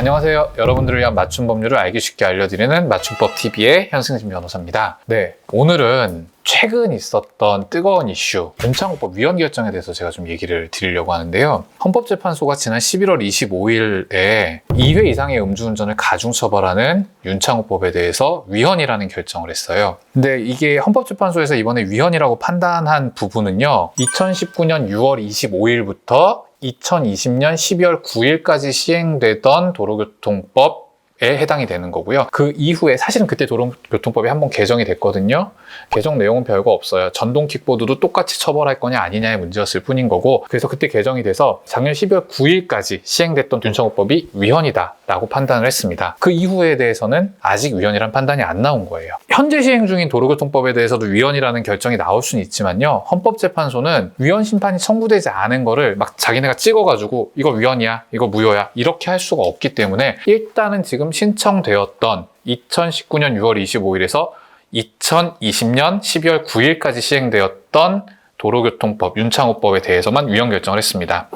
안녕하세요. 여러분들을 위한 맞춤 법률을 알기 쉽게 알려드리는 맞춤법 TV의 현승진 변호사입니다. 네, 오늘은 최근 있었던 뜨거운 이슈, 윤창호법 위헌 결정에 대해서 제가 좀 얘기를 드리려고 하는데요. 헌법재판소가 지난 11월 25일에 2회 이상의 음주운전을 가중처벌하는 윤창호법에 대해서 위헌이라는 결정을 했어요. 근데 이게 헌법재판소에서 이번에 위헌이라고 판단한 부분은요, 2019년 6월 25일부터 2020년 12월 9일까지 시행되던 도로교통법에 해당이 되는 거고요. 그 이후에 사실은 그때 도로교통법이 한번 개정이 됐거든요. 개정 내용은 별거 없어요. 전동 킥보드도 똑같이 처벌할 거냐 아니냐의 문제였을 뿐인 거고, 그래서 그때 개정이 돼서 작년 12월 9일까지 시행됐던 윤창호법이 위헌이다 라고 판단을 했습니다. 그 이후에 대해서는 아직 위헌이라는 판단이 안 나온 거예요. 현재 시행 중인 도로교통법에 대해서도 위헌이라는 결정이 나올 수는 있지만요, 헌법재판소는 위헌 심판이 청구되지 않은 거를 막 자기네가 찍어가지고 이거 위헌이야, 이거 무효야 이렇게 할 수가 없기 때문에 일단은 지금 신청되었던 2019년 6월 25일에서 2020년 12월 9일까지 시행되었던 도로교통법, 윤창호법에 대해서만 위헌 결정을 했습니다.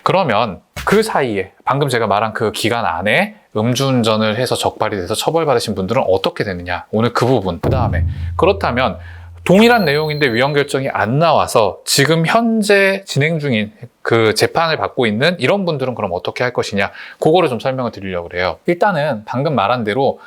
그러면 그 사이에 방금 제가 말한 그 기간 안에 음주운전을 해서 적발이 돼서 처벌받으신 분들은 어떻게 되느냐, 오늘 그 부분. 그 다음에 그렇다면 동일한 내용인데 위헌 결정이 안 나와서 지금 현재 진행 중인 그 재판을 받고 있는 이런 분들은 그럼 어떻게 할 것이냐, 그거를 좀 설명을 드리려고 그래요. 일단은 방금 말한 대로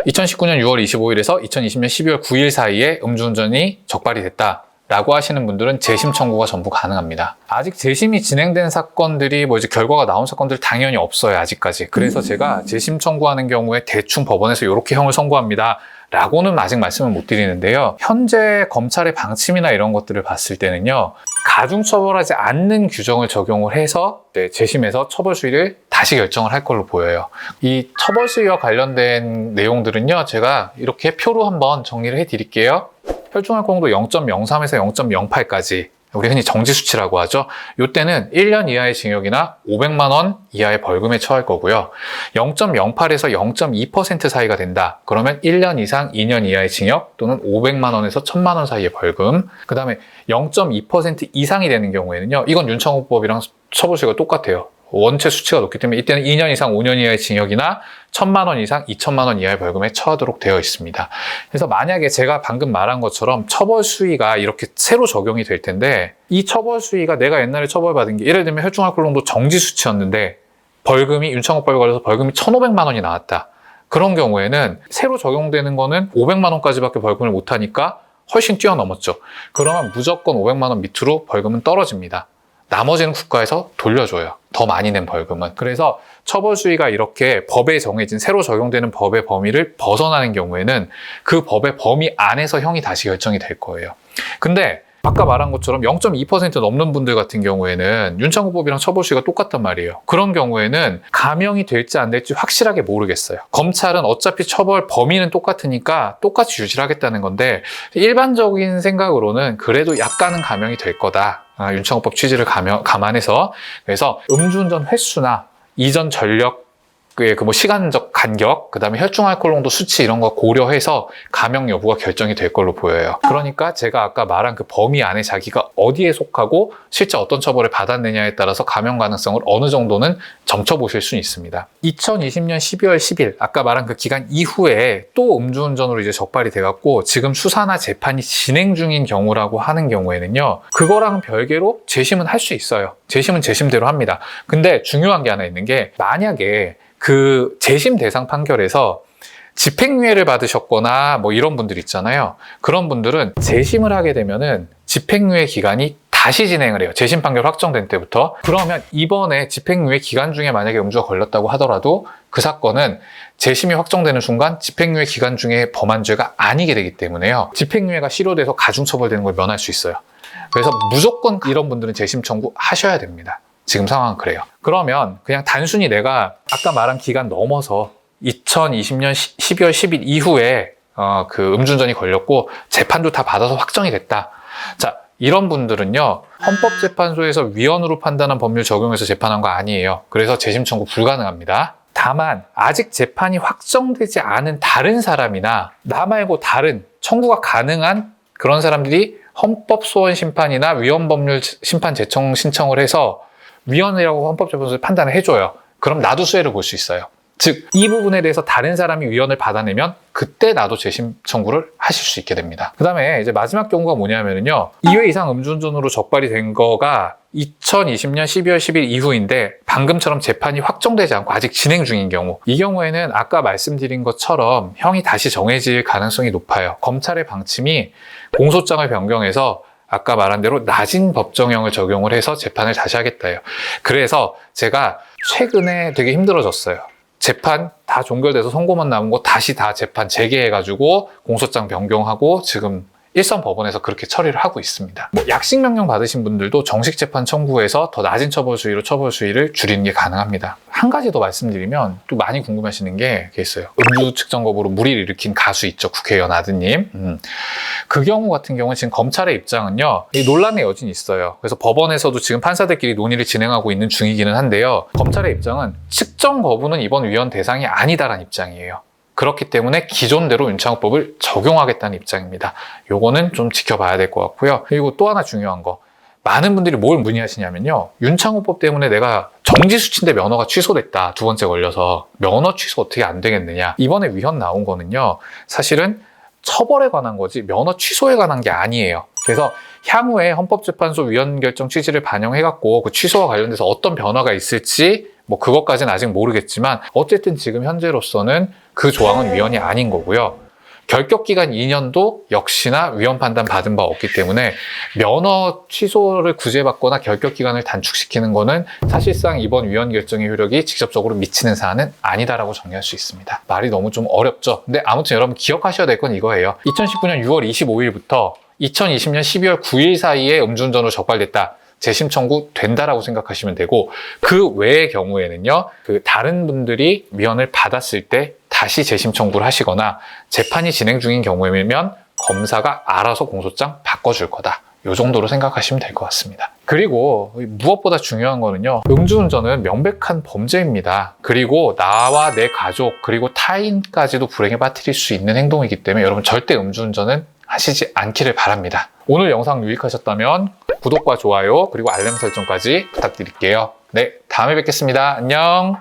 2019년 6월 25일에서 2020년 12월 9일 사이에 음주운전이 적발이 됐다 라고 하시는 분들은 재심 청구가 전부 가능합니다. 아직 재심이 진행된 사건들이 이제 결과가 나온 사건들 당연히 없어요, 아직까지. 그래서 제가 재심 청구하는 경우에 대충 법원에서 이렇게 형을 선고합니다 라고는 아직 말씀을 못 드리는데요. 현재 검찰의 방침이나 이런 것들을 봤을 때는요, 가중처벌하지 않는 규정을 적용을 해서 재심에서 처벌 수위를 다시 결정을 할 걸로 보여요. 이 처벌 수위와 관련된 내용들은요, 제가 이렇게 표로 한번 정리를 해 드릴게요. 혈중알코올농도 0.03에서 0.08까지, 우리 흔히 정지수치라고 하죠. 이때는 1년 이하의 징역이나 500만 원 이하의 벌금에 처할 거고요. 0.08에서 0.2% 사이가 된다. 그러면 1년 이상 2년 이하의 징역 또는 500만 원에서 1000만 원 사이의 벌금. 그 다음에 0.2% 이상이 되는 경우에는요, 이건 윤창호법이랑 처벌수위가 똑같아요. 원체 수치가 높기 때문에 이때는 2년 이상 5년 이하의 징역이나 1000만 원 이상 2000만 원 이하의 벌금에 처하도록 되어 있습니다. 그래서 만약에 제가 방금 말한 것처럼 처벌 수위가 이렇게 새로 적용이 될 텐데, 이 처벌 수위가 내가 옛날에 처벌받은 게 예를 들면 혈중알코올 농도 정지 수치였는데 벌금이 윤창호법에 걸려서 벌금이 1500만 원이 나왔다. 그런 경우에는 새로 적용되는 거는 500만 원까지밖에 벌금을 못 하니까 훨씬 뛰어넘었죠. 그러면 무조건 500만 원 밑으로 벌금은 떨어집니다. 나머지는 국가에서 돌려줘요, 더 많이 낸 벌금은. 그래서 처벌 수위가 이렇게 법에 정해진 새로 적용되는 법의 범위를 벗어나는 경우에는 그 법의 범위 안에서 형이 다시 결정이 될 거예요. 근데 아까 말한 것처럼 0.2% 넘는 분들 같은 경우에는 윤창호법이랑 처벌 수위가 똑같단 말이에요. 그런 경우에는 감형이 될지 안 될지 확실하게 모르겠어요. 검찰은 어차피 처벌 범위는 똑같으니까 똑같이 유지를 하겠다는 건데, 일반적인 생각으로는 그래도 약간은 감형이 될 거다, 윤창호법 취지를 감안해서. 그래서 음주운전 횟수나 이전 전력의 시간적 간격, 그 다음에 혈중알코올 농도 수치 이런 거 고려해서 감형 여부가 결정이 될 걸로 보여요. 그러니까 제가 아까 말한 그 범위 안에 자기가 어디에 속하고 실제 어떤 처벌을 받았느냐에 따라서 감형 가능성을 어느 정도는 점쳐보실 수 있습니다. 2020년 12월 10일 아까 말한 그 기간 이후에 또 음주운전으로 이제 적발이 돼갖고 지금 수사나 재판이 진행 중인 경우라고 하는 경우에는요, 그거랑 별개로 재심은 할 수 있어요. 재심은 재심대로 합니다. 근데 중요한 게 하나 있는 게, 만약에 그 재심 대상 판결에서 집행유예를 받으셨거나 이런 분들 있잖아요. 그런 분들은 재심을 하게 되면은 집행유예 기간이 다시 진행을 해요. 재심 판결 확정된 때부터. 그러면 이번에 집행유예 기간 중에 만약에 음주가 걸렸다고 하더라도 그 사건은 재심이 확정되는 순간 집행유예 기간 중에 범한 죄가 아니게 되기 때문에요, 집행유예가 실효돼서 가중처벌되는 걸 면할 수 있어요. 그래서 무조건 이런 분들은 재심 청구 하셔야 됩니다. 지금 상황은 그래요. 그러면 그냥 단순히 내가 아까 말한 기간 넘어서 2020년 12월 10일 이후에 그 음주운전이 걸렸고 재판도 다 받아서 확정이 됐다. 자, 이런 분들은요, 헌법재판소에서 위헌으로 판단한 법률 적용해서 재판한 거 아니에요. 그래서 재심 청구 불가능합니다. 다만 아직 재판이 확정되지 않은 다른 사람이나 나 말고 다른 청구가 가능한 그런 사람들이 헌법소원심판이나 위헌법률 심판 제청 신청을 해서 위헌이라고 헌법재판소에 판단을 해줘요. 그럼 나도 수혜를 볼 수 있어요. 즉, 이 부분에 대해서 다른 사람이 위헌을 받아내면 그때 나도 재심 청구를 하실 수 있게 됩니다. 그 다음에 이제 마지막 경우가 뭐냐면요. 2회 이상 음주운전으로 적발이 된 거가 2020년 12월 10일 이후인데 방금처럼 재판이 확정되지 않고 아직 진행 중인 경우, 이 경우에는 아까 말씀드린 것처럼 형이 다시 정해질 가능성이 높아요. 검찰의 방침이 공소장을 변경해서 아까 말한 대로 낮은 법정형을 적용을 해서 재판을 다시 하겠다예요. 그래서 제가 최근에 되게 힘들어졌어요. 재판 다 종결돼서 선고만 남은 거 다시 다 재판 재개해가지고 공소장 변경하고 지금 일선 법원에서 그렇게 처리를 하고 있습니다. 약식 명령 받으신 분들도 정식 재판 청구해서 더 낮은 처벌 수위로 처벌 수위를 줄이는 게 가능합니다. 한 가지 더 말씀드리면 또 많이 궁금하시는 게 있어요. 음주 측정 거부로 물의를 일으킨 가수 있죠. 국회의원 아드님. 그 경우 같은 경우는 지금 검찰의 입장은요. 이 논란의 여진이 있어요. 그래서 법원에서도 지금 판사들끼리 논의를 진행하고 있는 중이기는 한데요. 검찰의 입장은 측정 거부는 이번 위헌 대상이 아니다라는 입장이에요. 그렇기 때문에 기존대로 윤창호법을 적용하겠다는 입장입니다. 요거는 좀 지켜봐야 될 것 같고요. 그리고 또 하나 중요한 거. 많은 분들이 뭘 문의하시냐면요. 윤창호법 때문에 내가 정지수치인데 면허가 취소됐다. 2번째 걸려서. 면허 취소 어떻게 안 되겠느냐. 이번에 위헌 나온 거는요. 사실은 처벌에 관한 거지 면허 취소에 관한 게 아니에요. 그래서 향후에 헌법재판소 위헌 결정 취지를 반영해갖고 그 취소와 관련돼서 어떤 변화가 있을지 그것까지는 아직 모르겠지만 어쨌든 지금 현재로서는 그 조항은 위헌이 아닌 거고요. 결격기간 2년도 역시나 위헌 판단 받은 바 없기 때문에 면허 취소를 구제받거나 결격기간을 단축시키는 거는 사실상 이번 위헌 결정의 효력이 직접적으로 미치는 사안은 아니다라고 정리할 수 있습니다. 말이 너무 좀 어렵죠? 근데 아무튼 여러분 기억하셔야 될 건 이거예요. 2019년 6월 25일부터 2020년 12월 9일 사이에 음주운전으로 적발됐다. 재심 청구 된다라고 생각하시면 되고, 그 외의 경우에는요, 다른 분들이 위헌을 받았을 때 다시 재심 청구를 하시거나 재판이 진행 중인 경우에면 검사가 알아서 공소장 바꿔줄 거다. 이 정도로 생각하시면 될 것 같습니다. 그리고 무엇보다 중요한 거는요, 음주운전은 명백한 범죄입니다. 그리고 나와 내 가족 그리고 타인까지도 불행에 빠뜨릴 수 있는 행동이기 때문에 여러분 절대 음주운전은 하시지 않기를 바랍니다. 오늘 영상 유익하셨다면 구독과 좋아요 그리고 알림 설정까지 부탁드릴게요. 네, 다음에 뵙겠습니다. 안녕.